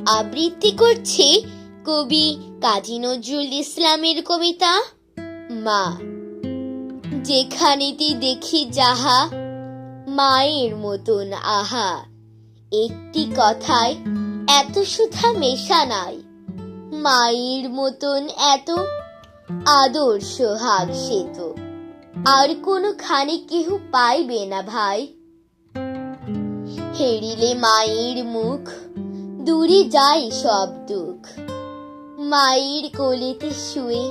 আবৃত্তি করছে কবি কাজী নজরুল ইসলামের কবিতা মা। যেখানেতে দেখি যাহা, মায়ের মতন আহা। একটি কথায় এত সুধা মেশা নাই, মায়ের মতন এত আদর সোহাগ সে তো আর কোনো খানে কেহ পাইবে না ভাই। হেরিলে মায়ের মুখ, দূরে যায় সব দুঃখ। মায়ের কোলেতে শুয়ে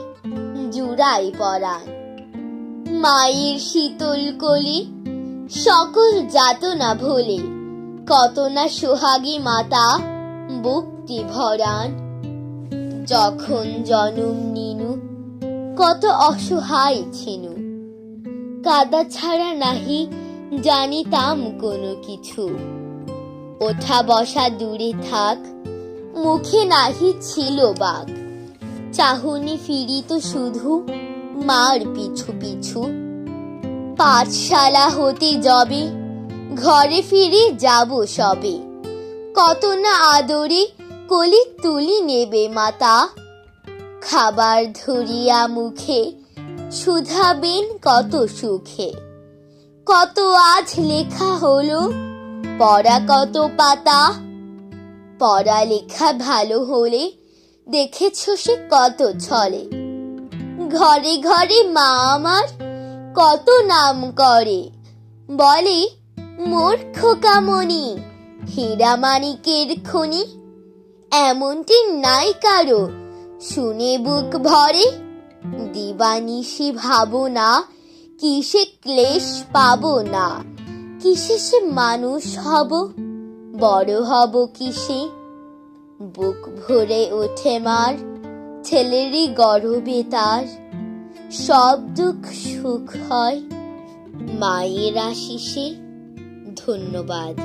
জুড়াই পরাণ, মায়ের শীতল কোলে সকল যাতনা ভোলে। কত না সোহাগী মাতা বুকটি ভরান। যখন জনম নিনু কত অসহায় ছিনু, কাদা ছাড়া নাহি জানিতাম কোনো কিছু। ওঠা বসা দূরে থাক, মুখে নাহি ছিল বাক। চাহনি ফিরিত শুধু মার পিছু পিছু। পাঠশালা হতে যবে ঘরে ফিরে যাব সবে। কত না আদরে কোলে তুলি নেবে মাতা। খাবার ধরিয়া মুখে শুধাবেন কত সুখে। কত আজ লেখা হলো, পড়া কত পাতা। পড়া লেখা ভালো হলে দেখেছ সে কত ছলে। ঘরে ঘরে মা আমার কত নাম করে, বলে মোর খোকামণি হীরা মানিকের খনি। এমনটি নাই কারো শুনে বুক ভরে। দিবানিশি ভাবনা কিসে ক্লেশ পাবো না। কিসে সে মানুষ হব, বড় হব কিসে। বুক ভরে ওঠে মার, ছেলেরই গর্বে তার। সব দুঃখ সুখ হয় মায়ের আশিসে। ধন্যবাদ।